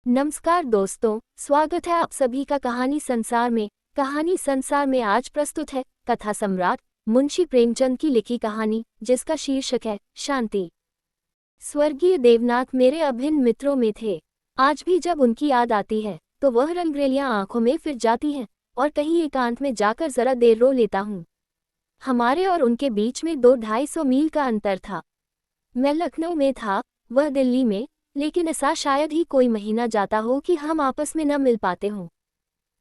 नमस्कार दोस्तों, स्वागत है आप सभी का कहानी संसार में। कहानी संसार में आज प्रस्तुत है कथा सम्राट मुंशी प्रेमचंद की लिखी कहानी, जिसका शीर्षक है शांति। स्वर्गीय देवनाथ मेरे अभिन्न मित्रों में थे। आज भी जब उनकी याद आती है तो वह रंगरेलियां आंखों में फिर जाती हैं और कहीं एकांत में जाकर जरा देर रो लेता हूँ। हमारे और उनके बीच में 200-250 मील का अंतर था। मैं लखनऊ में था, वह दिल्ली में, लेकिन ऐसा शायद ही कोई महीना जाता हो कि हम आपस में न मिल पाते हों।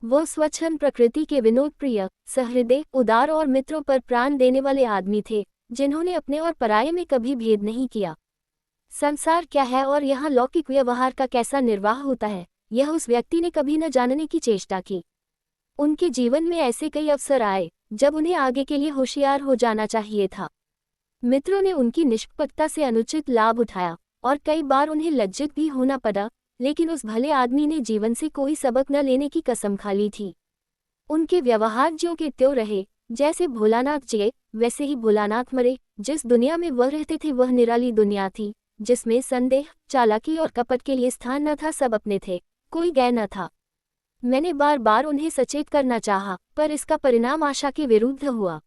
वो स्वच्छंद प्रकृति के विनोद प्रिय, सहृदय, उदार और मित्रों पर प्राण देने वाले आदमी थे, जिन्होंने अपने और पराये में कभी भेद नहीं किया। संसार क्या है और यहाँ लौकिक व्यवहार का कैसा निर्वाह होता है, यह उस व्यक्ति ने कभी न जानने की चेष्टा की। उनके जीवन में ऐसे कई अवसर आए जब उन्हें आगे के लिए होशियार हो जाना चाहिए था। मित्रों ने उनकी निष्पक्षता से अनुचित लाभ उठाया और कई बार उन्हें लज्जित भी होना पड़ा, लेकिन उस भले आदमी ने जीवन से कोई सबक न लेने की कसम खा ली थी। उनके व्यवहार ज्यों के त्यों रहे, जैसे भोलानाथ जिए वैसे ही भोलानाथ मरे। जिस दुनिया में वह रहते थे वह निराली दुनिया थी, जिसमें संदेह, चालाकी और कपट के लिए स्थान न था। सब अपने थे, कोई गैर न था। मैंने बार बार उन्हें सचेत करना चाहा, पर इसका परिणाम आशा के विरुद्ध हुआ।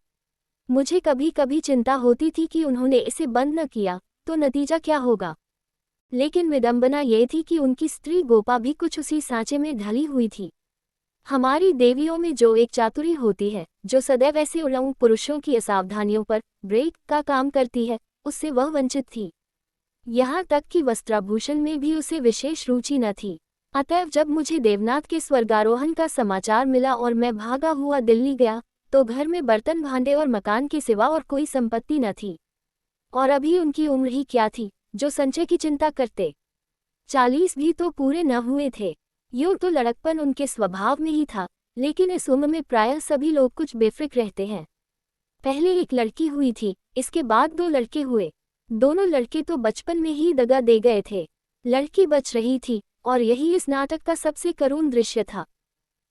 मुझे कभी कभी चिंता होती थी कि उन्होंने इसे बंद न किया तो नतीजा क्या होगा। लेकिन विडंबना ये थी कि उनकी स्त्री गोपा भी कुछ उसी सांचे में ढली हुई थी। हमारी देवियों में जो एक चातुरी होती है, जो सदैव ऐसे उलंग पुरुषों की असावधानियों पर ब्रेक का काम करती है, उससे वह वंचित थी। यहाँ तक कि वस्त्राभूषण में भी उसे विशेष रुचि न थी। अतएव जब मुझे देवनाथ के स्वर्गारोहण का समाचार मिला और मैं भागा हुआ दिल्ली गया, तो घर में बर्तन भांडे और मकान के सिवा और कोई संपत्ति न थी। और अभी उनकी उम्र ही क्या थी जो संचय की चिंता करते। 40 भी तो पूरे न हुए थे। यूं तो लड़कपन उनके स्वभाव में ही था, लेकिन इस उम्र में प्रायः सभी लोग कुछ बेफिक्र रहते हैं। पहले एक लड़की हुई थी, इसके बाद 2 लड़के हुए। दोनों लड़के तो बचपन में ही दगा दे गए थे। लड़की बच रही थी, और यही इस नाटक का सबसे करुण दृश्य था।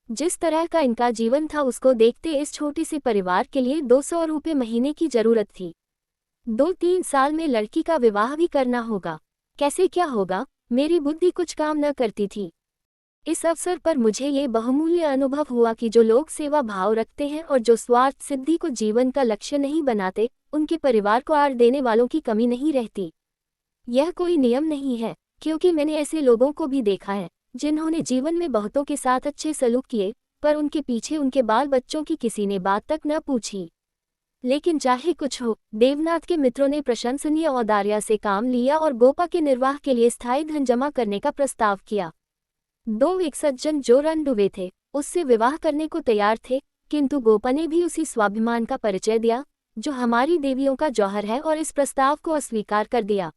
जिस तरह का इनका जीवन था उसको देखते इस छोटे से परिवार के लिए 200 रुपये महीने की जरूरत थी। 2-3 साल में लड़की का विवाह भी करना होगा। कैसे क्या होगा, मेरी बुद्धि कुछ काम न करती थी। इस अवसर पर मुझे ये बहुमूल्य अनुभव हुआ कि जो लोग सेवा भाव रखते हैं और जो स्वार्थ सिद्धि को जीवन का लक्ष्य नहीं बनाते, उनके परिवार को आड़ देने वालों की कमी नहीं रहती। यह कोई नियम नहीं है, क्योंकि मैंने ऐसे लोगों को भी देखा है जिन्होंने जीवन में बहुतों के साथ अच्छे सलूक किए, पर उनके पीछे उनके बाल बच्चों की किसी ने बात तक न पूछी। लेकिन चाहे कुछ हो, देवनाथ के मित्रों ने प्रशंसनीय औदार्य से काम लिया और गोपा के निर्वाह के लिए स्थायी धन जमा करने का प्रस्ताव किया। 2 एक सज्जन जो रणडुबे थे, उससे विवाह करने को तैयार थे, किंतु गोपा ने भी उसी स्वाभिमान का परिचय दिया जो हमारी देवियों का जौहर है और इस प्रस्ताव को अस्वीकार कर दिया।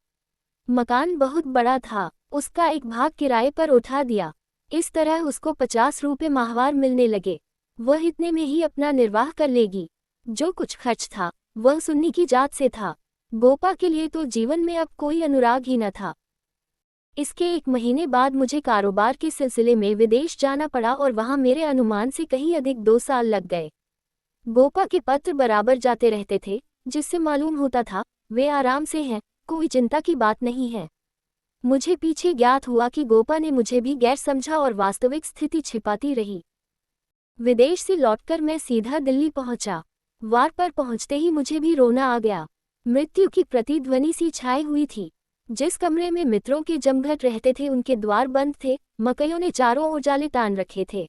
मकान बहुत बड़ा था, उसका एक भाग किराए पर उठा दिया। इस तरह उसको 50 रुपये माहवार मिलने लगे। वह इतने में ही अपना निर्वाह कर लेगी। जो कुछ खर्च था वह सुन्नी की जात से था। गोपा के लिए तो जीवन में अब कोई अनुराग ही न था। इसके 1 महीने बाद मुझे कारोबार के सिलसिले में विदेश जाना पड़ा और वहां मेरे अनुमान से कहीं अधिक 2 साल लग गए। गोपा के पत्र बराबर जाते रहते थे, जिससे मालूम होता था वे आराम से हैं, कोई चिंता की बात नहीं है। मुझे पीछे ज्ञात हुआ कि गोपा ने मुझे भी गैर समझा और वास्तविक स्थिति छिपाती रही। विदेश से लौटकर मैं सीधा दिल्ली पहुंचा। वार पर पहुंचते ही मुझे भी रोना आ गया। मृत्यु की प्रतिध्वनि सी छाई हुई थी। जिस कमरे में मित्रों के जमघट रहते थे उनके द्वार बंद थे, मकइयों ने चारों ओर जाले तान रखे थे।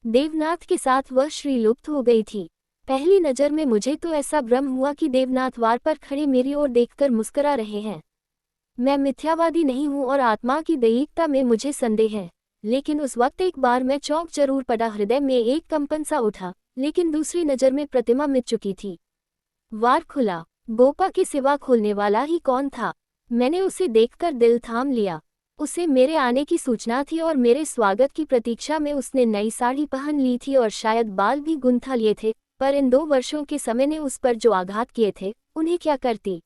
देवनाथ के साथ वह श्री लुप्त हो गई थी। पहली नज़र में मुझे तो ऐसा भ्रम हुआ कि देवनाथ वार पर खड़े मेरी ओर देखकर मुस्कुरा रहे हैं। मैं मिथ्यावादी नहीं हूँ और आत्मा की दैहिकता में मुझे संदेह है, लेकिन उस वक्त एक बार मैं चौंक जरूर पड़ा। हृदय में एक कंपन सा उठा, लेकिन दूसरी नज़र में प्रतिमा मिट चुकी थी। वार खुला। गोपा के सिवा खोलने वाला ही कौन था। मैंने उसे देखकर दिल थाम लिया। उसे मेरे आने की सूचना थी और मेरे स्वागत की प्रतीक्षा में उसने नई साड़ी पहन ली थी और शायद बाल भी गुंथा लिए थे, पर इन 2 वर्षों के समय ने उस पर जो आघात किए थे उन्हें क्या करती।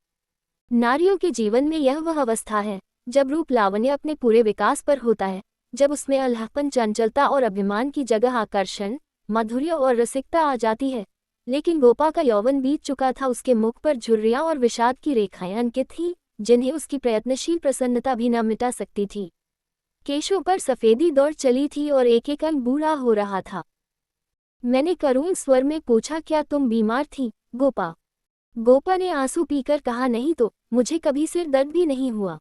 नारियों के जीवन में यह वह अवस्था है जब रूप लावण्य अपने पूरे विकास पर होता है, जब उसमें अल्हड़पन, चंचलता और अभिमान की जगह आकर्षण, माधुर्य और रसिकता आ जाती है। लेकिन गोपा का यौवन बीत चुका था। उसके मुख पर झुर्रियां और विषाद की रेखाएं अंकित थीं, जिन्हें उसकी प्रयत्नशील प्रसन्नता भी न मिटा सकती थी। केशों पर सफेदी दौड़ चली थी और एक एक अंग बूढ़ा हो रहा था। मैंने करुण स्वर में पूछा, क्या तुम बीमार थी गोपा? गोपा ने आंसू पीकर कहा, नहीं तो मुझे कभी सिर दर्द भी नहीं हुआ।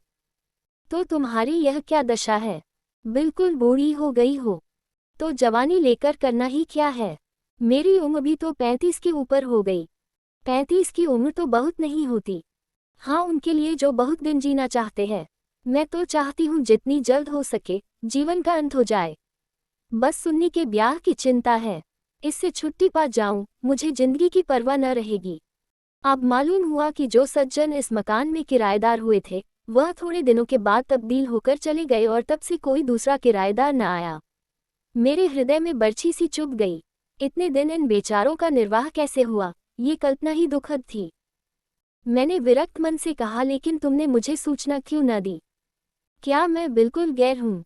तो तुम्हारी यह क्या दशा है? बिल्कुल बूढ़ी हो गई हो। तो जवानी लेकर करना ही क्या है? मेरी उम्र भी तो 35 के ऊपर हो गई। 35 की उम्र तो बहुत नहीं होती। हाँ, उनके लिए जो बहुत दिन जीना चाहते हैं। मैं तो चाहती हूँ जितनी जल्द हो सके जीवन का अंत हो जाए। बस सुन्नी के ब्याह की चिंता है। इससे छुट्टी पा जाऊं, मुझे जिंदगी की परवाह न रहेगी। अब मालूम हुआ कि जो सज्जन इस मकान में किराएदार हुए थे वह थोड़े दिनों के बाद तब्दील होकर चले गए और तब से कोई दूसरा किराएदार न आया। मेरे हृदय में बर्छी सी चुभ गई। इतने दिन इन बेचारों का निर्वाह कैसे हुआ, ये कल्पना ही दुखद थी। मैंने विरक्त मन से कहा, लेकिन तुमने मुझे सूचना क्यों न दी? क्या मैं बिल्कुल गैर हूँ?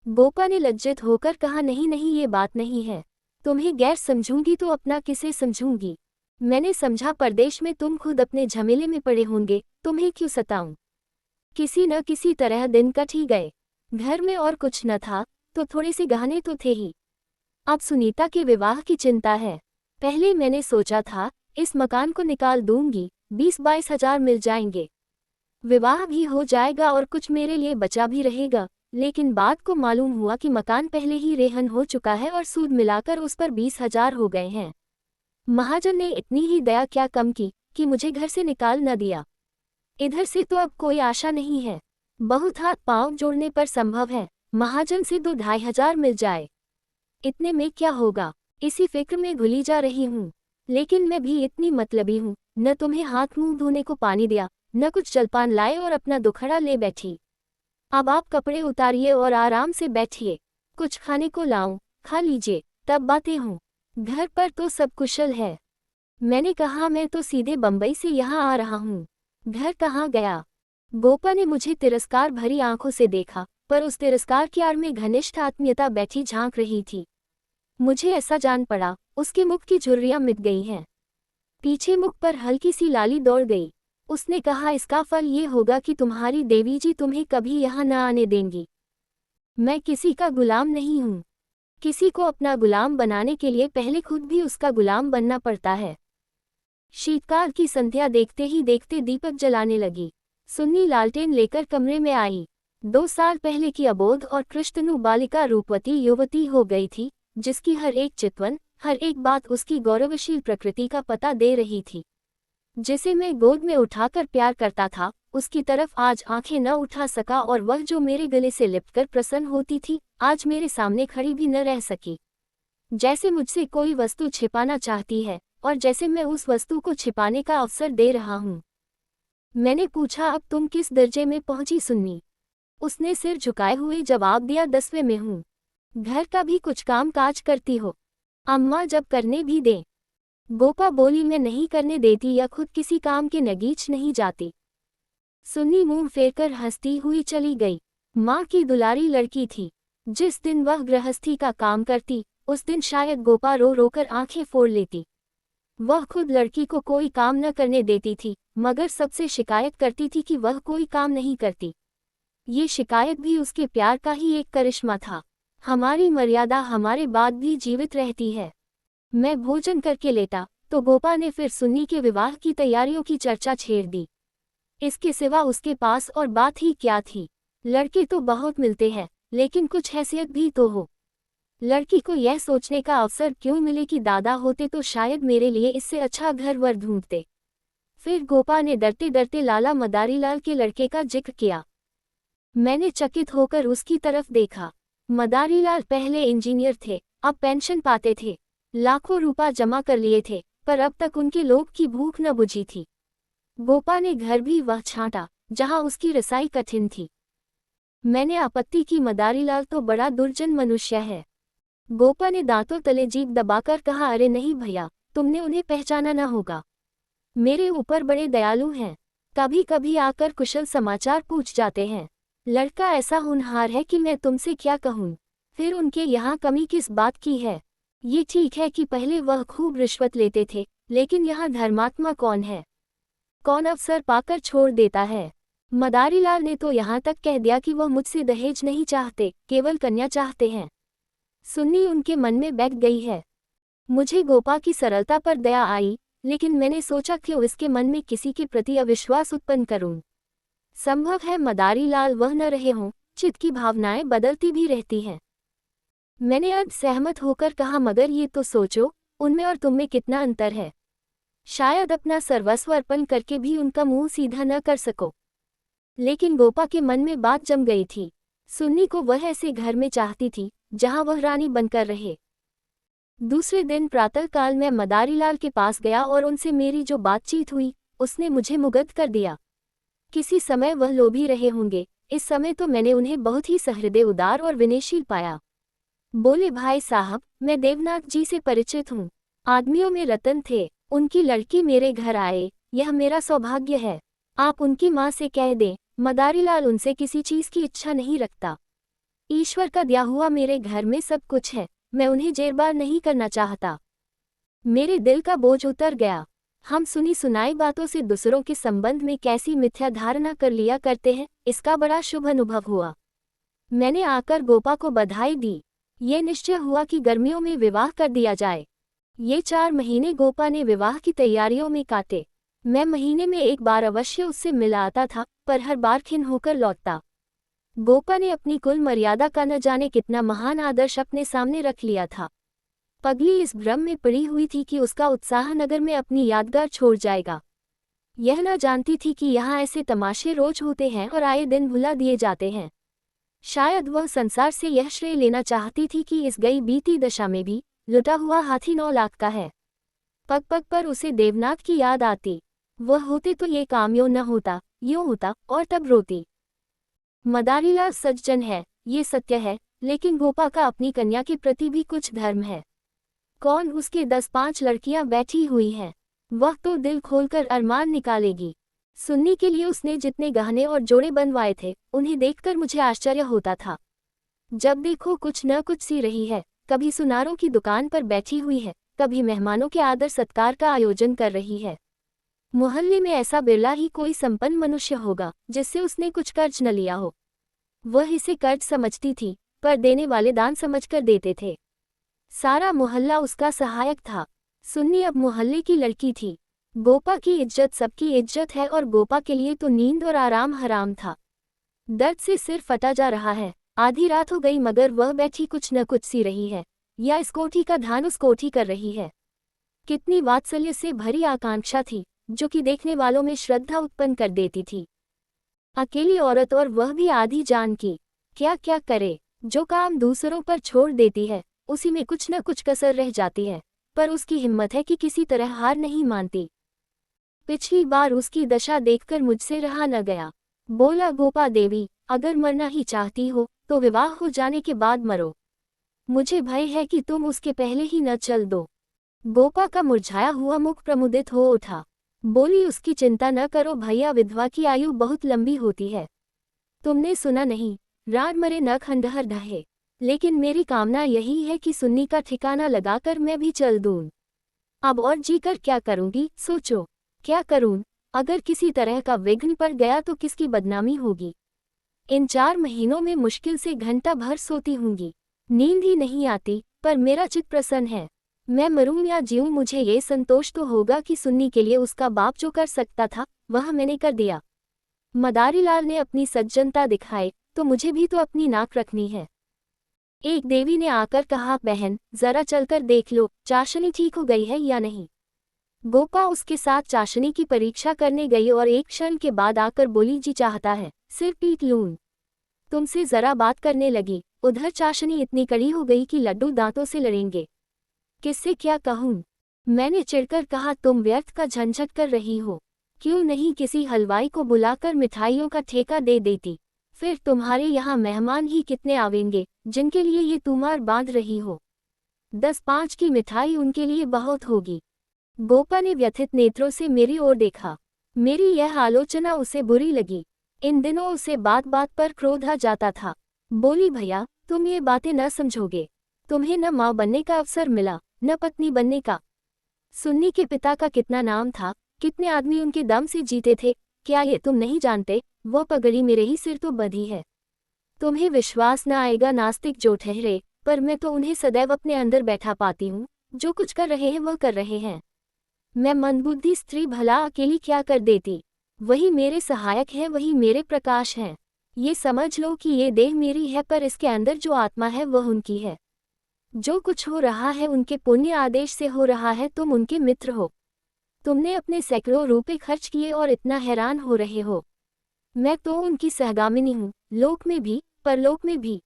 गोपा ने लज्जित होकर कहा, नहीं नहीं, ये बात नहीं है। तुम्हें गैर समझूंगी तो अपना किसे समझूंगी? मैंने समझा परदेश में तुम खुद अपने झमेले में पड़े होंगे, तुम्हें क्यों सताऊं? किसी न किसी तरह दिन कट ही गए। घर में और कुछ न था तो थोड़े से गहने तो थे ही। अब सुनीता के विवाह की चिंता है। पहले मैंने सोचा था इस मकान को निकाल दूंगी, 20-22 हजार मिल जाएंगे, विवाह भी हो जाएगा और कुछ मेरे लिए बचा भी रहेगा। लेकिन बाद को मालूम हुआ कि मकान पहले ही रेहन हो चुका है और सूद मिलाकर उस पर 20 हजार हो गए हैं। महाजन ने इतनी ही दया क्या कम की कि मुझे घर से निकाल न दिया। इधर से तो अब कोई आशा नहीं है। बहुत हाथ पांव जोड़ने पर संभव है महाजन से 2-2.5 हजार मिल जाए। इतने में क्या होगा, इसी फिक्र में घुली जा रही हूँ। लेकिन मैं भी इतनी मतलबी हूँ, न तुम्हें हाथ मुंह धोने को पानी दिया, न कुछ जलपान लाए और अपना दुखड़ा ले बैठी। अब आप कपड़े उतारिए और आराम से बैठिए। कुछ खाने को लाऊं, खा लीजिए, तब बातें हों। घर पर तो सब कुशल है। मैंने कहा, मैं तो सीधे बंबई से यहाँ आ रहा हूँ, घर कहाँ गया? गोपा ने मुझे तिरस्कार भरी आंखों से देखा, पर उस तिरस्कार की आड़ में घनिष्ठ आत्मीयता बैठी झांक रही थी। मुझे ऐसा जान पड़ा उसके मुख की झुर्रियां मिट गई हैं। पीछे मुख पर हल्की सी लाली दौड़ गई। उसने कहा, इसका फल ये होगा कि तुम्हारी देवी जी तुम्हें कभी यहाँ न आने देंगी। मैं किसी का गुलाम नहीं हूँ। किसी को अपना गुलाम बनाने के लिए पहले खुद भी उसका गुलाम बनना पड़ता है। शीतकाल की संध्या देखते ही देखते दीपक जलाने लगी। सुन्नी लालटेन लेकर कमरे में आई। 2 साल पहले की अबोध और कृष्णनु बालिका रूपवती युवती हो गई थी, जिसकी हर एक चितवन, हर एक बात उसकी गौरवशील प्रकृति का पता दे रही थी। जिसे मैं गोद में उठाकर प्यार करता था, उसकी तरफ आज आंखें न उठा सका और वह जो मेरे गले से लिपटकर प्रसन्न होती थी, आज मेरे सामने खड़ी भी न रह सकी। जैसे मुझसे कोई वस्तु छिपाना चाहती है और जैसे मैं उस वस्तु को छिपाने का अवसर दे रहा हूँ। मैंने पूछा, अब तुम किस दर्जे में पहुंची सुन्नी? उसने सिर झुकाए हुए जवाब दिया, 10वें में हूँ। घर का भी कुछ काम काज करती हो? अम्मा जब करने भी दें। गोपा बोली, मैं नहीं करने देती या खुद किसी काम के नगीच नहीं जाती। सुन्नी मुंह फेरकर हंसती हुई चली गई। माँ की दुलारी लड़की थी। जिस दिन वह गृहस्थी का काम करती उस दिन शायद गोपा रो रोकर आंखें फोड़ लेती। वह खुद लड़की को कोई काम न करने देती थी, मगर सबसे शिकायत करती थी कि वह कोई काम नहीं करती। ये शिकायत भी उसके प्यार का ही एक करिश्मा था। हमारी मर्यादा हमारे बाद भी जीवित रहती है। मैं भोजन करके लेटा तो गोपा ने फिर सुन्नी के विवाह की तैयारियों की चर्चा छेड़ दी। इसके सिवा उसके पास और बात ही क्या थी? लड़के तो बहुत मिलते हैं, लेकिन कुछ हैसियत भी तो हो। लड़की को यह सोचने का अवसर क्यों मिले कि दादा होते तो शायद मेरे लिए इससे अच्छा घर वर ढूंढते। फिर गोपा ने डरते डरते लाला मदारीलाल के लड़के का जिक्र किया। मैंने चकित होकर उसकी तरफ देखा। मदारीलाल पहले इंजीनियर थे, अब पेंशन पाते थे। लाखों रुपया जमा कर लिए थे, पर अब तक उनके लोभ की भूख न बुझी थी। गोपा ने घर भी वह छांटा जहां उसकी रसाई कठिन थी। मैंने आपत्ति की, मदारीलाल तो बड़ा दुर्जन मनुष्य है। गोपा ने दांतों तले जीभ दबाकर कहा, अरे नहीं भैया, तुमने उन्हें पहचाना न होगा। मेरे ऊपर बड़े दयालु हैं, कभी कभी आकर कुशल समाचार पूछ जाते हैं। लड़का ऐसा होनहार है कि मैं तुमसे क्या कहूँ। फिर उनके यहाँ कमी किस बात की है? ये ठीक है कि पहले वह खूब रिश्वत लेते थे, लेकिन यहाँ धर्मात्मा कौन है? कौन अवसर पाकर छोड़ देता है? मदारीलाल ने तो यहाँ तक कह दिया कि वह मुझसे दहेज नहीं चाहते, केवल कन्या चाहते हैं। सुन्नी उनके मन में बैठ गई है। मुझे गोपा की सरलता पर दया आई, लेकिन मैंने सोचा क्यों इसके मन में किसी के प्रति अविश्वास उत्पन्न करूं। संभव है मदारीलाल वह न रहे हों, चित्त की भावनाएं बदलती भी रहती हैं। मैंने अब सहमत होकर कहा, मगर ये तो सोचो, उनमें और तुम में कितना अंतर है। शायद अपना सर्वस्व अर्पण करके भी उनका मुंह सीधा न कर सको। लेकिन गोपा के मन में बात जम गई थी। सुन्नी को वह ऐसे घर में चाहती थी जहां वह रानी बनकर रहे। दूसरे दिन प्रातःकाल मैं मदारीलाल के पास गया और उनसे मेरी जो बातचीत हुई उसने मुझे मुग्ध कर दिया। किसी समय वह लोभी रहे होंगे, इस समय तो मैंने उन्हें बहुत ही सहृदय, उदार और विनयशील पाया। बोले, भाई साहब, मैं देवनाथ जी से परिचित हूँ। आदमियों में रतन थे, उनकी लड़की मेरे घर आए, यह मेरा सौभाग्य है। आप उनकी माँ से कह दें, मदारीलाल उनसे किसी चीज की इच्छा नहीं रखता। ईश्वर का दिया हुआ मेरे घर में सब कुछ है, मैं उन्हें जेरबार नहीं करना चाहता। मेरे दिल का बोझ उतर गया। हम सुनी सुनाई बातों से दूसरों के संबंध में कैसी मिथ्या धारणा कर लिया करते हैं, इसका बड़ा शुभ अनुभव हुआ। मैंने आकर गोपा को बधाई दी। ये निश्चय हुआ कि गर्मियों में विवाह कर दिया जाए। ये 4 महीने गोपा ने विवाह की तैयारियों में काटे। मैं महीने में एक बार अवश्य उससे मिल आता था, पर हर बार खिन्न होकर लौटता। गोपा ने अपनी कुल मर्यादा का न जाने कितना महान आदर्श अपने सामने रख लिया था। पगली इस भ्रम में पड़ी हुई थी कि उसका उत्साह नगर में अपनी यादगार छोड़ जाएगा। यह न जानती थी कि यहाँ ऐसे तमाशे रोज होते हैं और आए दिन भुला दिए जाते हैं। शायद वह संसार से यह श्रेय लेना चाहती थी कि इस गई बीती दशा में भी लुटा हुआ हाथी 9 लाख का है। पग पग पर उसे देवनाथ की याद आती। वह होते तो ये काम यूं न होता, यूं होता, और तब रोती। मदारीलाल सज्जन है, ये सत्य है, लेकिन गोपा का अपनी कन्या के प्रति भी कुछ धर्म है। कौन उसके 10-5 लड़कियां बैठी हुई हैं, वह तो दिल खोलकर अरमान निकालेगी। सुन्नी के लिए उसने जितने गहने और जोड़े बनवाए थे, उन्हें देखकर मुझे आश्चर्य होता था। जब देखो कुछ न कुछ सी रही है, कभी सुनारों की दुकान पर बैठी हुई है, कभी मेहमानों के आदर सत्कार का आयोजन कर रही है। मोहल्ले में ऐसा बिरला ही कोई संपन्न मनुष्य होगा जिससे उसने कुछ कर्ज न लिया हो। वह इसे कर्ज समझती थी, पर देने वाले दान समझकर देते थे। सारा मोहल्ला उसका सहायक था। सुन्नी अब मोहल्ले की लड़की थी। गोपा की इज्जत सबकी इज्जत है और गोपा के लिए तो नींद और आराम हराम था। दर्द से सिर फटा जा रहा है। आधी रात हो गई मगर वह बैठी कुछ न कुछ सी रही है, या इस कोठी का ध्यान उस कोठी कर रही है। कितनी वात्सल्य से भरी आकांक्षा थी, जो कि देखने वालों में श्रद्धा उत्पन्न कर देती थी। अकेली औरत और वह भी आधी जान की, क्या क्या करे। जो काम दूसरों पर छोड़ देती है उसी में कुछ न कुछ कसर रह जाती है, पर उसकी हिम्मत है कि किसी तरह हार नहीं मानती। पिछली बार उसकी दशा देखकर मुझसे रहा न गया। बोला, गोपा देवी, अगर मरना ही चाहती हो तो विवाह हो जाने के बाद मरो। मुझे भय है कि तुम उसके पहले ही न चल दो। गोपा का मुरझाया हुआ मुख प्रमुदित हो उठा। बोली, उसकी चिंता न करो भैया, विधवा की आयु बहुत लंबी होती है। तुमने सुना नहीं, राड मरे न खंडहर ढहे। लेकिन मेरी कामना यही है कि सुन्नी का ठिकाना लगाकर मैं भी चल दूं। अब और जीकर क्या करूंगी, सोचो, क्या करूं? अगर किसी तरह का विघ्न पड़ गया तो किसकी बदनामी होगी। इन 4 महीनों में मुश्किल से घंटा भर सोती होंगी। नींद ही नहीं आती, पर मेरा चित्त प्रसन्न है। मैं मरूं या जीऊं, मुझे ये संतोष तो होगा कि सुन्नी के लिए उसका बाप जो कर सकता था वह मैंने कर दिया। मदारीलाल ने अपनी सज्जनता दिखाई, तो मुझे भी तो अपनी नाक रखनी है। एक देवी ने आकर कहा, बहन, जरा चलकर देख लो, चाशनी ठीक हो गई है या नहीं। गोपा उसके साथ चाशनी की परीक्षा करने गई और एक क्षण के बाद आकर बोली, जी चाहता है सिर पीट लूं। तुमसे जरा बात करने लगी, उधर चाशनी इतनी कड़ी हो गई कि लड्डू दांतों से लड़ेंगे। किससे क्या कहूं? मैंने चिढ़कर कहा, तुम व्यर्थ का झंझट कर रही हो। क्यों नहीं किसी हलवाई को बुलाकर मिठाइयों का ठेका दे देती। फिर तुम्हारे यहाँ मेहमान ही कितने आवेंगे जिनके लिए ये तुमार बांध रही हो। 10-5 की मिठाई उनके लिए बहुत होगी। गोपा ने व्यथित नेत्रों से मेरी ओर देखा। मेरी यह आलोचना उसे बुरी लगी। इन दिनों उसे बात बात पर क्रोध आ जाता था। बोली, भैया, तुम ये बातें न समझोगे। तुम्हें न माँ बनने का अवसर मिला, न पत्नी बनने का। सुन्नी के पिता का कितना नाम था, कितने आदमी उनके दम से जीते थे, क्या ये तुम नहीं जानते, वो पगड़ी मेरे ही सिर तो बंधी है। तुम्हें विश्वास न आएगा नास्तिक जो ठहरे, पर मैं तो उन्हें सदैव अपने अंदर बैठा पाती हूँ। जो कुछ कर रहे हैं वह कर रहे हैं। मैं मंदबुद्धि स्त्री भला अकेली क्या कर देती। वही मेरे सहायक है, वही मेरे प्रकाश हैं। ये समझ लो कि ये देह मेरी है, पर इसके अंदर जो आत्मा है वह उनकी है। जो कुछ हो रहा है उनके पुण्य आदेश से हो रहा है। तुम उनके मित्र हो। तुमने अपने सैकड़ों रुपए खर्च किए और इतना हैरान हो रहे हो। मैं तो उनकी सहगामिनी हूँ, लोक में भी परलोक में भी।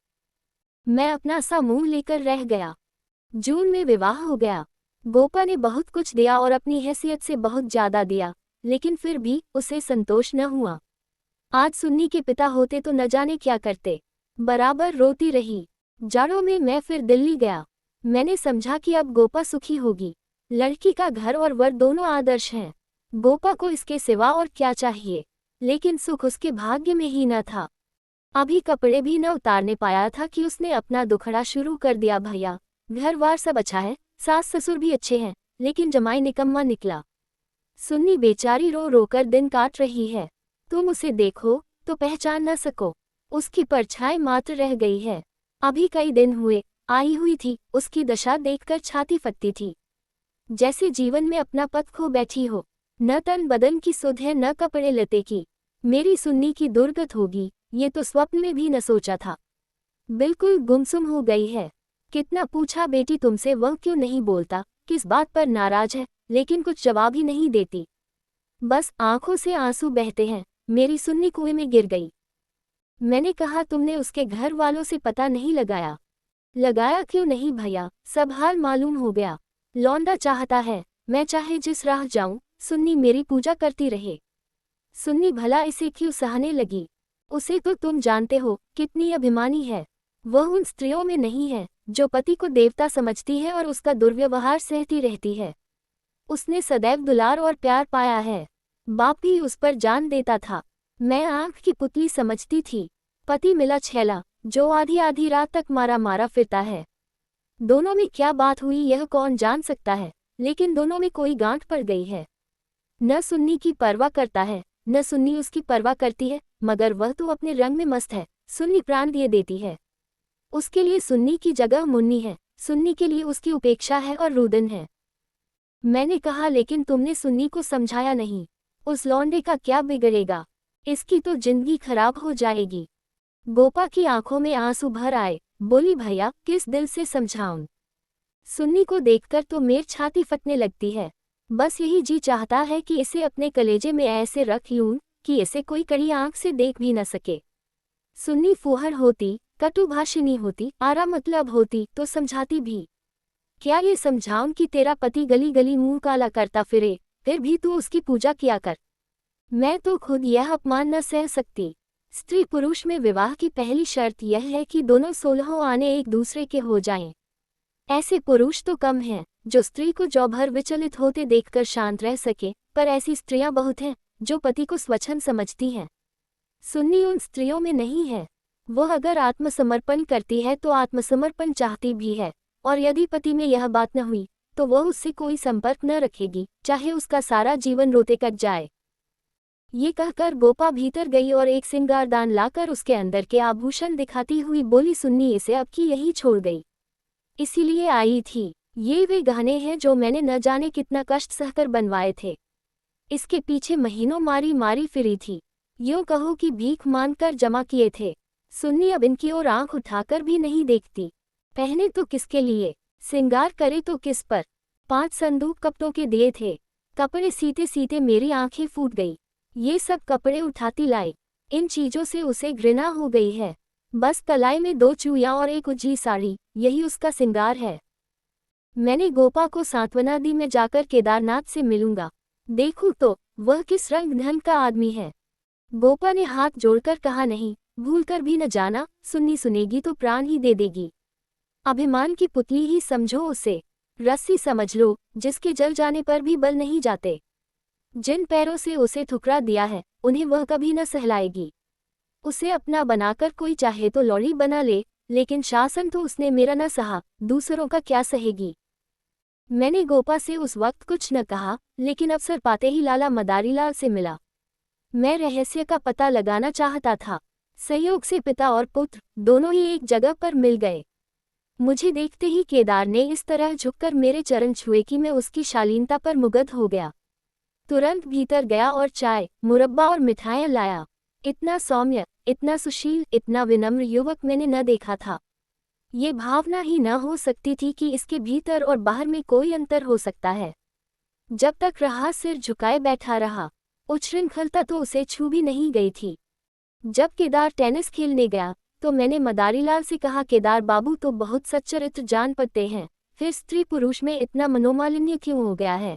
मैं अपना सा मुंह लेकर रह गया। जून में विवाह हो गया। गोपा ने बहुत कुछ दिया और अपनी हैसियत से बहुत ज्यादा दिया, लेकिन फिर भी उसे संतोष न हुआ। आज सुन्नी के पिता होते तो न जाने क्या करते। बराबर रोती रही। जाड़ों में मैं फिर दिल्ली गया। मैंने समझा कि अब गोपा सुखी होगी। लड़की का घर और वर दोनों आदर्श हैं। गोपा को इसके सिवा और क्या चाहिए, लेकिन सुख उसके भाग्य में ही न था। अभी कपड़े भी न उतारने पाया था कि उसने अपना दुखड़ा शुरू कर दिया। भैया, घर वार सब अच्छा है, सास ससुर भी अच्छे हैं, लेकिन जमाई निकम्मा निकला। सुन्नी बेचारी रो रोकर दिन काट रही है। तुम उसे देखो तो पहचान न सको, उसकी परछाई मात्र रह गई है। अभी कई दिन हुए आई हुई थी, उसकी दशा देखकर छाती फटती थी। जैसे जीवन में अपना पथ खो बैठी हो। न तन बदन की सुध है, न कपड़े लते की। मेरी सुन्नी की दुर्गत होगी, ये तो स्वप्न में भी न सोचा था। बिल्कुल गुमसुम हो गई है। कितना पूछा बेटी तुमसे, वह क्यों नहीं बोलता, किस बात पर नाराज है, लेकिन कुछ जवाब ही नहीं देती। बस आंखों से आंसू बहते हैं। मेरी सुन्नी कुएं में गिर गई। मैंने कहा तुमने उसके घर वालों से पता नहीं लगाया। लगाया क्यों नहीं भैया, सब हाल मालूम हो गया। लौंडा चाहता है मैं चाहे जिस राह जाऊं, सुन्नी मेरी पूजा करती रहे। सुन्नी भला इसे क्यों सहने लगी। उसे तो तुम जानते हो कितनी अभिमानी है। वह उन स्त्रियों में नहीं है जो पति को देवता समझती है और उसका दुर्व्यवहार सहती रहती है। उसने सदैव दुलार और प्यार पाया है। बाप भी उस पर जान देता था। मैं आंख की पुतली समझती थी। पति मिला छैला, जो आधी आधी रात तक मारा मारा फिरता है। दोनों में क्या बात हुई यह कौन जान सकता है, लेकिन दोनों में कोई गांठ पड़ गई है। न सुन्नी की परवाह करता है, न सुन्नी उसकी परवाह करती है, मगर वह तो अपने रंग में मस्त है। सुन्नी प्राण दिए देती है। उसके लिए सुन्नी की जगह मुन्नी है, सुन्नी के लिए उसकी उपेक्षा है और रुदन है। मैंने कहा लेकिन तुमने सुन्नी को समझाया नहीं। उस लौंडे का क्या बिगड़ेगा, इसकी तो जिंदगी खराब हो जाएगी। गोपा की आंखों में आंसू भर आए। बोली भैया किस दिल से समझाऊं। सुन्नी को देखकर तो मेरी छाती फटने लगती है। बस यही जी चाहता है कि इसे अपने कलेजे में ऐसे रख लूं कि इसे कोई कड़ी आंख से देख भी न सके। सुन्नी फूहड़ होती, कटुभाषिणी होती, आरा मतलब होती तो समझाती भी। क्या ये समझाऊं कि तेरा पति गली गली मुंह काला करता फिरे, फिर भी तू उसकी पूजा किया कर। मैं तो खुद यह अपमान न सह सकती। स्त्री पुरुष में विवाह की पहली शर्त यह है कि दोनों 16 आने एक दूसरे के हो जाएं। ऐसे पुरुष तो कम हैं जो स्त्री को जौ भर विचलित होते देखकर शांत रह सके, पर ऐसी स्त्रियां बहुत हैं जो पति को स्वच्छंद समझती हैं। सुन्नी उन स्त्रियों में नहीं है। वह अगर आत्मसमर्पण करती है तो आत्मसमर्पण चाहती भी है, और यदि पति में यह बात न हुई तो वह उससे कोई संपर्क न रखेगी, चाहे उसका सारा जीवन रोते कट जाए। ये कहकर गोपा भीतर गई और एक सिंगारदान लाकर उसके अंदर के आभूषण दिखाती हुई बोली सुन्नी इसे अब की यही छोड़ गई। इसीलिए आई थी। ये वे गहने हैं जो मैंने न जाने कितना कष्ट सहकर बनवाए थे। इसके पीछे महीनों मारी मारी फिरी थी। यूं कहो कि भीख मांगकर जमा किए थे। सुन्नी अब इनकी ओर आंख उठाकर भी नहीं देखती। पहने तो किसके लिए, सिंगार करे तो किस पर। 5 संदूक कपड़ों के दिए थे। कपड़े सीते सीते मेरी आंखें फूट गई। ये सब कपड़े उठाती लाई। इन चीजों से उसे घृणा हो गई है। बस कलाई में 2 चूड़ियां और एक उजली साड़ी, यही उसका सिंगार है। मैंने गोपा को सांत्वना दी मैं जाकर केदारनाथ से मिलूंगा, देखूं तो वह किस रंग ढंग का आदमी है। गोपा ने हाथ जोड़कर कहा नहीं, भूलकर भी न जाना, सुन्नी सुनेगी तो प्राण ही दे देगी। अभिमान की पुतली ही समझो उसे, रस्सी समझ लो जिसके जल जाने पर भी बल नहीं जाते। जिन पैरों से उसे ठुकरा दिया है उन्हें वह कभी न सहलाएगी। उसे अपना बनाकर कोई चाहे तो लौड़ी बना ले, लेकिन शासन तो उसने मेरा न सहा, दूसरों का क्या सहेगी। मैंने गोपा से उस वक्त कुछ न कहा, लेकिन अवसर पाते ही लाला मदारीलाल से मिला। मैं रहस्य का पता लगाना चाहता था। संयोग से पिता और पुत्र दोनों ही एक जगह पर मिल गए। मुझे देखते ही केदार ने इस तरह झुककर मेरे चरण छुए कि मैं उसकी शालीनता पर मुग्ध हो गया। तुरंत भीतर गया और चाय, मुरब्बा और मिठाइयाँ लाया। इतना सौम्य, इतना सुशील, इतना विनम्र युवक मैंने न देखा था। ये भावना ही न हो सकती थी कि इसके भीतर और बाहर में कोई अंतर हो सकता है। जब तक रहा सिर झुकाए बैठा रहा। उच्छृंखलता तो उसे छू भी नहीं गई थी। जब केदार टेनिस खेलने गया तो मैंने मदारीलाल से कहा, केदार बाबू तो बहुत सच्चरित्र जान पड़ते हैं, फिर स्त्री पुरुष में इतना मनोमालिन्य क्यों हो गया है?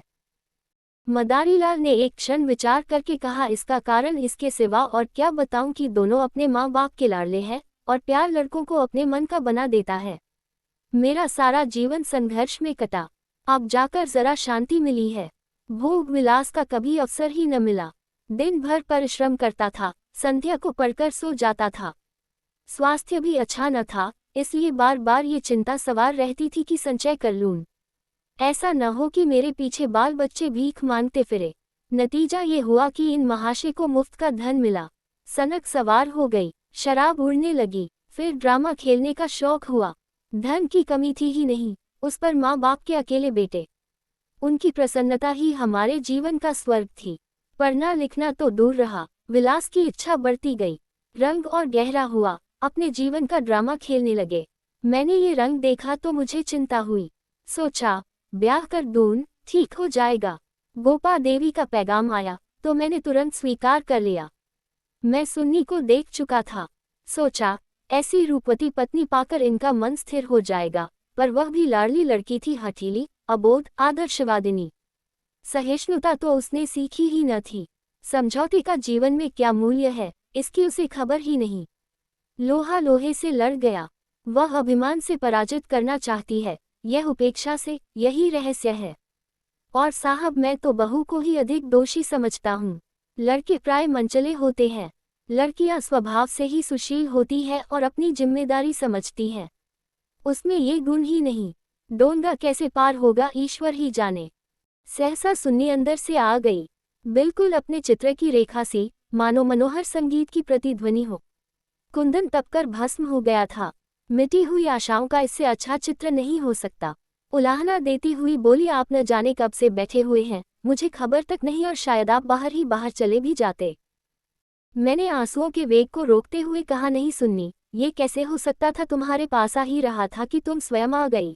मदारीलाल ने एक क्षण विचार करके कहा, इसका कारण इसके सिवा और क्या बताऊं कि दोनों अपने माँ बाप के लाडले हैं और प्यार लड़कों को अपने मन का बना देता है। मेरा सारा जीवन संघर्ष में कटा, अब जाकर जरा शांति मिली है। भोग विलास का कभी अवसर ही न मिला। दिन भर परिश्रम करता था, संध्या को पढ़कर सो जाता था। स्वास्थ्य भी अच्छा न था, इसलिए बार बार ये चिंता सवार रहती थी कि संचय कर लूं। ऐसा न हो कि मेरे पीछे बाल बच्चे भीख मांगते फिरे। नतीजा ये हुआ कि इन महाशय को मुफ्त का धन मिला। सनक सवार हो गई, शराब उड़ने लगी, फिर ड्रामा खेलने का शौक हुआ। धन की कमी थी ही नहीं, उस पर माँ बाप के अकेले बेटे। उनकी प्रसन्नता ही हमारे जीवन का स्वर्ग थी। पढ़ना लिखना तो दूर रहा, विलास की इच्छा बढ़ती गई। रंग और गहरा हुआ, अपने जीवन का ड्रामा खेलने लगे। मैंने ये रंग देखा तो मुझे चिंता हुई। सोचा, ब्याह कर दूं, ठीक हो जाएगा। गोपा देवी का पैगाम आया तो मैंने तुरंत स्वीकार कर लिया। मैं सुन्नी को देख चुका था। सोचा, ऐसी रूपवती पत्नी पाकर इनका मन स्थिर हो जाएगा, पर वह भी लाडली लड़की थी, हठीली, अबोध, आदर्शवादिनी। सहिष्णुता तो उसने सीखी ही न थी। समझौते का जीवन में क्या मूल्य है, इसकी उसे खबर ही नहीं। लोहा लोहे से लड़ गया। वह अभिमान से पराजित करना चाहती है, यह उपेक्षा से, यही रहस्य है। और साहब, मैं तो बहू को ही अधिक दोषी समझता हूँ। लड़के प्राय मनचले होते हैं, लड़कियां स्वभाव से ही सुशील होती है और अपनी जिम्मेदारी समझती हैं। उसमें ये गुण ही नहीं। डोंगा कैसे पार होगा ईश्वर ही जाने। सहसा सुन्नी अंदर से आ गई, बिल्कुल अपने चित्र की रेखा सी, मानो मनोहर संगीत की प्रतिध्वनि हो। कुंदन तपकर भस्म हो गया था। मिटी हुई आशाओं का इससे अच्छा चित्र नहीं हो सकता। उलाहना देती हुई बोली, आप न जाने कब से बैठे हुए हैं, मुझे खबर तक नहीं, और शायद आप बाहर ही बाहर चले भी जाते। मैंने आंसुओं के वेग को रोकते हुए कहा, नहीं सुन्नी, ये कैसे हो सकता था, तुम्हारे पास आ ही रहा था कि तुम स्वयं आ गई।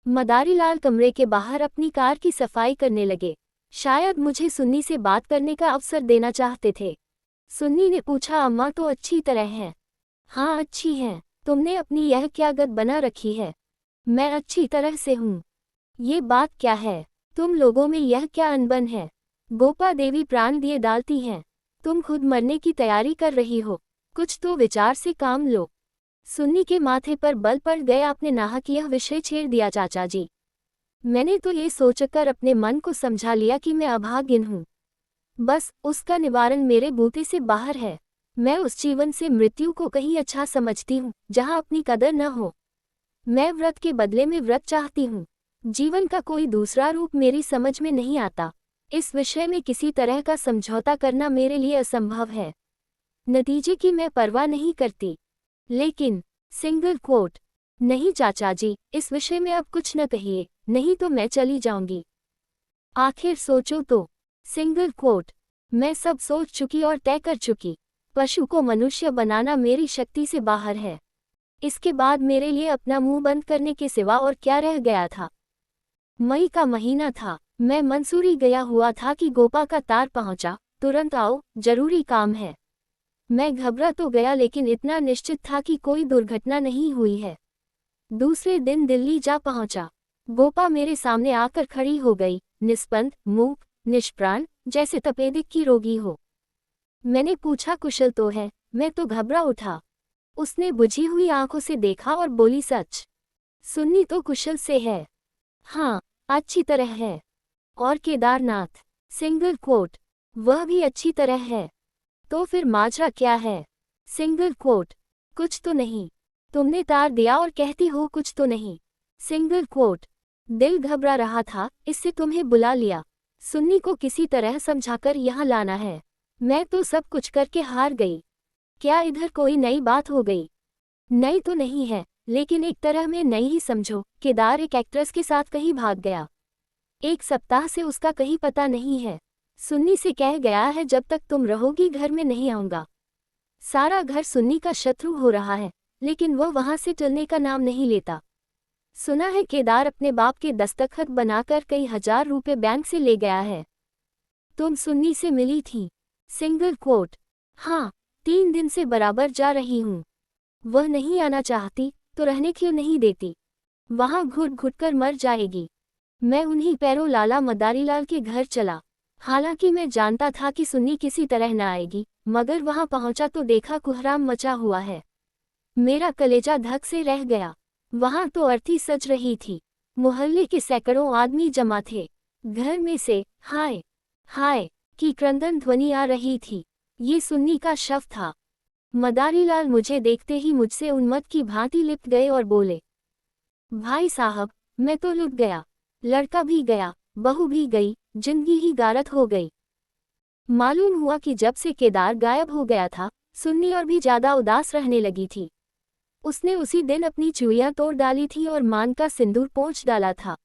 मदारीलाल कमरे के बाहर अपनी कार की सफाई करने लगे। शायद मुझे सुन्नी से बात करने का अवसर देना चाहते थे। सुन्नी ने पूछा, अम्मा तो अच्छी तरह हैं? हाँ अच्छी हैं। तुमने अपनी यह क्या गत बना रखी है? मैं अच्छी तरह से हूँ। ये बात क्या है? तुम लोगों में यह क्या अनबन है? गोपा देवी प्राण दिए डालती हैं, तुम खुद मरने की तैयारी कर रही हो। कुछ तो विचार से काम लो। सुन्नी के माथे पर बल पड़ गए, आपने नाहक यह विषय छेड़ दिया चाचा जी। मैंने तो ये सोचकर अपने मन को समझा लिया कि मैं अभागिन हूँ। बस उसका निवारण मेरे बूते से बाहर है। मैं उस जीवन से मृत्यु को कहीं अच्छा समझती हूँ जहाँ अपनी कदर न हो। मैं व्रत के बदले में व्रत चाहती हूँ। जीवन का कोई दूसरा रूप मेरी समझ में नहीं आता। इस विषय में किसी तरह का समझौता करना मेरे लिए असंभव है। नतीजे की मैं परवाह नहीं करती। लेकिन सिंगल कोट, नहीं चाचा जी, इस विषय में अब कुछ न कहिए, नहीं तो मैं चली जाऊंगी। आखिर सोचो तो। सिंगल कोट, मैं सब सोच चुकी और तय कर चुकी। पशु को मनुष्य बनाना मेरी शक्ति से बाहर है। इसके बाद मेरे लिए अपना मुंह बंद करने के सिवा और क्या रह गया था? मई का महीना था। मैं मंसूरी गया हुआ था कि गोपा का तार पहुंचा, तुरंत आओ, जरूरी काम है। मैं घबरा तो गया, लेकिन इतना निश्चित था कि कोई दुर्घटना नहीं हुई है। दूसरे दिन दिल्ली जा पहुंचा। गोपा मेरे सामने आकर खड़ी हो गई, निस्पंद, मूक, निष्प्राण, जैसे तपेदिक की रोगी हो। मैंने पूछा, कुशल तो है? मैं तो घबरा उठा। उसने बुझी हुई आंखों से देखा और बोली, सच? सुन्नी तो कुशल से है। हाँ, अच्छी तरह है। और केदारनाथ? सिंगल कोट, वह भी अच्छी तरह है। तो फिर माजरा क्या है? सिंगल कोट, कुछ तो नहीं। तुमने तार दिया और कहती हो कुछ तो नहीं। सिंगल कोट, दिल घबरा रहा था, इससे तुम्हें बुला लिया। सुन्नी को किसी तरह समझाकर यहाँ लाना है। मैं तो सब कुछ करके हार गई। क्या इधर कोई नई बात हो गई? नई तो नहीं है, लेकिन एक तरह में नई ही समझो। केदार एक एक्ट्रेस के साथ कहीं भाग गया। 1 सप्ताह से उसका कहीं पता नहीं है। सुन्नी से कह गया है जब तक तुम रहोगी घर में नहीं आऊंगा। सारा घर सुन्नी का शत्रु हो रहा है, लेकिन वह वहां से टलने का नाम नहीं लेता। सुना है केदार अपने बाप के दस्तखत बनाकर कई हजार रुपए बैंक से ले गया है। तुम सुन्नी से मिली थी? Single quote. हाँ, 3 दिन से बराबर जा रही हूँ। वह नहीं आना चाहती तो रहने क्यों नहीं देती? वहां घुट घुट कर मर जाएगी। मैं उन्हीं पैरों लाला मदारीलाल के घर चला। हालांकि मैं जानता था कि सुन्नी किसी तरह न आएगी, मगर वहां पहुंचा तो देखा कुहराम मचा हुआ है। मेरा कलेजा धक से रह गया। वहां तो अर्थी सज रही थी। मोहल्ले के सैकड़ों आदमी जमा थे। घर में से हाय हाय की क्रंदन ध्वनि आ रही थी। ये सुन्नी का शव था। मदारीलाल मुझे देखते ही मुझसे उन्मत्त की भांति लिपट गए और बोले, भाई साहब, मैं तो लुट गया। लड़का भी गया, बहू भी गई, जिंदगी ही गारत हो गई। मालूम हुआ कि जब से केदार गायब हो गया था, सुन्नी और भी ज्यादा उदास रहने लगी थी। उसने उसी दिन अपनी चूड़ियां तोड़ डाली थी और मान का सिंदूर पोंछ डाला था।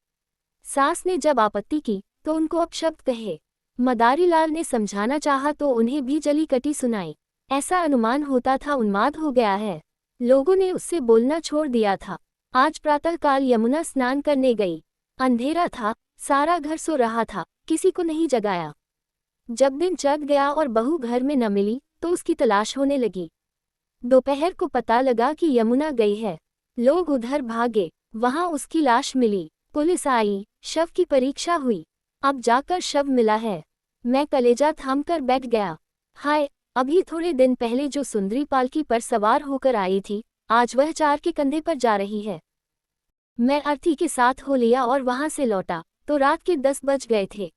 सास ने जब आपत्ति की तो उनको अपशब्द कहे। मदारीलाल ने समझाना चाहा तो उन्हें भी जली कटी सुनाई। ऐसा अनुमान होता था उन्माद हो गया है। लोगों ने उससे बोलना छोड़ दिया था। आज प्रातःकाल यमुना स्नान करने गई। अंधेरा था, सारा घर सो रहा था, किसी को नहीं जगाया। जब दिन चढ़ गया और बहू घर में न मिली तो उसकी तलाश होने लगी। दोपहर को पता लगा कि यमुना गई है। लोग उधर भागे, वहां उसकी लाश मिली। पुलिस आई, शव की परीक्षा हुई। अब जाकर शव मिला है। मैं कलेजा थामकर बैठ गया। हाय, अभी थोड़े दिन पहले जो सुंदरी पालकी पर सवार होकर आई थी, आज वह 4 के कंधे पर जा रही है। मैं अर्थी के साथ हो लिया और वहां से लौटा तो रात के 10 बज गए थे।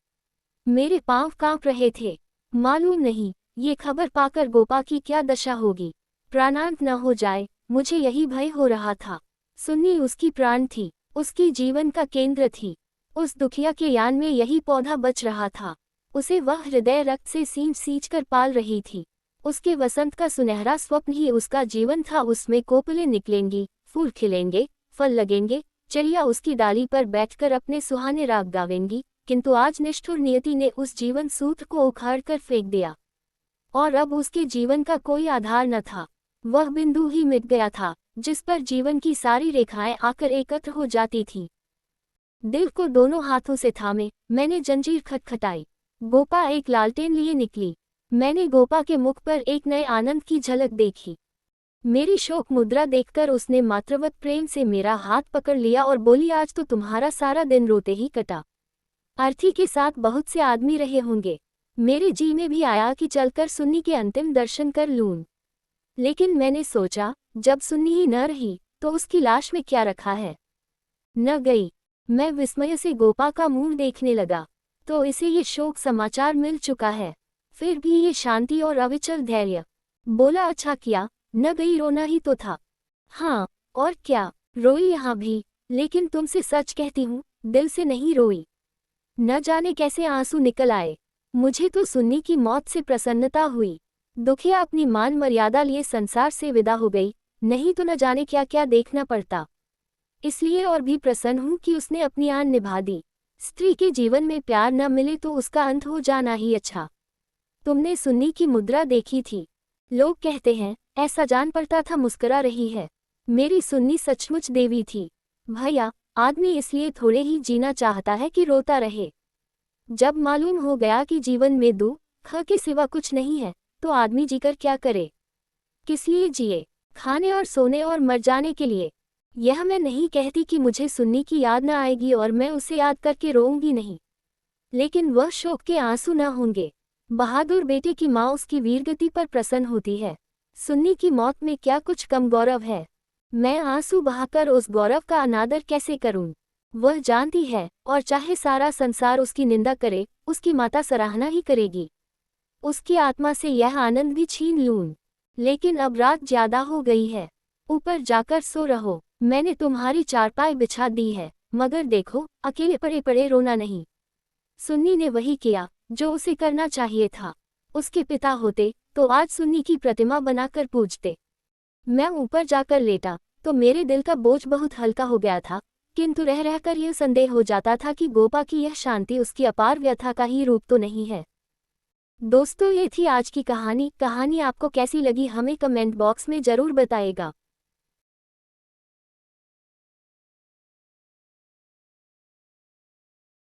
मेरे पांव कांप रहे थे। मालूम नहीं ये खबर पाकर गोपा की क्या दशा होगी। प्राणांत न हो जाए, मुझे यही भय हो रहा था। सुन्नी उसकी प्राण थी, उसकी जीवन का केंद्र थी। उस दुखिया के यान में यही पौधा बच रहा था। उसे वह हृदय रक्त से सींच कर पाल रही थी। उसके वसंत का सुनहरा स्वप्न ही उसका जीवन था। उसमें कोपलें निकलेंगी, फूल खिलेंगे, फल लगेंगे, चिड़िया उसकी डाली पर बैठकर अपने सुहाने राग गावेंगी। किंतु आज निष्ठुर नियति ने उस जीवन सूत्र को उखाड़कर फेंक दिया और अब उसके जीवन का कोई आधार न था। वह बिंदु ही मिट गया था जिस पर जीवन की सारी रेखाएं आकर एकत्र हो जाती थीं। दिल को दोनों हाथों से थामे मैंने जंजीर खटखटाई। गोपा एक लालटेन लिए निकली। मैंने गोपा के मुख पर एक नए आनंद की झलक देखी। मेरी शोक मुद्रा देखकर उसने मातृवत प्रेम से मेरा हाथ पकड़ लिया और बोली, आज तो तुम्हारा सारा दिन रोते ही कटा। अर्थी के साथ बहुत से आदमी रहे होंगे। मेरे जी में भी आया कि चलकर सुन्नी के अंतिम दर्शन कर लूं। लेकिन मैंने सोचा, जब सुन्नी ही न रही तो उसकी लाश में क्या रखा है। न गई। मैं विस्मय से गोपा का मुंह देखने लगा तो इसे ये शोक समाचार मिल चुका है, फिर भी ये शांति और अविचल धैर्य। बोला, अच्छा किया, न गई, रोना ही तो था। हाँ, और क्या, रोई यहाँ भी, लेकिन तुमसे सच कहती हूँ, दिल से नहीं रोई। न जाने कैसे आंसू निकल आए। मुझे तो सुन्नी की मौत से प्रसन्नता हुई। दुखिया अपनी मान मर्यादा लिए संसार से विदा हो गई, नहीं तो न जाने क्या क्या देखना पड़ता। इसलिए और भी प्रसन्न हूँ कि उसने अपनी आन निभा दी। स्त्री के जीवन में प्यार न मिले तो उसका अंत हो जाना ही अच्छा। तुमने सुन्नी की मुद्रा देखी थी। लोग कहते हैं, ऐसा जान पड़ता था मुस्कुरा रही है। मेरी सुन्नी सचमुच देवी थी। भैया, आदमी इसलिए थोड़े ही जीना चाहता है कि रोता रहे। जब मालूम हो गया कि जीवन में दुख के सिवा कुछ नहीं है, तो आदमी जीकर क्या करे। किस लिए जिए? खाने और सोने और मर जाने के लिए। यह मैं नहीं कहती कि मुझे सुन्नी की याद न आएगी और मैं उसे याद करके रोऊंगी नहीं, लेकिन वह शोक के आंसू न होंगे। बहादुर बेटे की माँ उसकी वीरगति पर प्रसन्न होती है। सुन्नी की मौत में क्या कुछ कम गौरव है? मैं आंसू बहाकर उस गौरव का अनादर कैसे करूं? वह जानती है, और चाहे सारा संसार उसकी निंदा करे, उसकी माता सराहना ही करेगी। उसकी आत्मा से यह आनंद भी छीन लूं। लेकिन अब रात ज्यादा हो गई है, ऊपर जाकर सो रहो। मैंने तुम्हारी चारपाई बिछा दी है, मगर देखो, अकेले पड़े पड़े रोना नहीं। सुन्नी ने वही किया जो उसे करना चाहिए था। उसके पिता होते तो आज सुन्नी की प्रतिमा बनाकर पूजते। मैं ऊपर जाकर लेटा तो मेरे दिल का बोझ बहुत हल्का हो गया था, किंतु रह रहकर यह संदेह हो जाता था कि गोपा की यह शांति उसकी अपार व्यथा का ही रूप तो नहीं है। दोस्तों, ये थी आज की कहानी। कहानी आपको कैसी लगी हमें कमेंट बॉक्स में जरूर बताइएगा।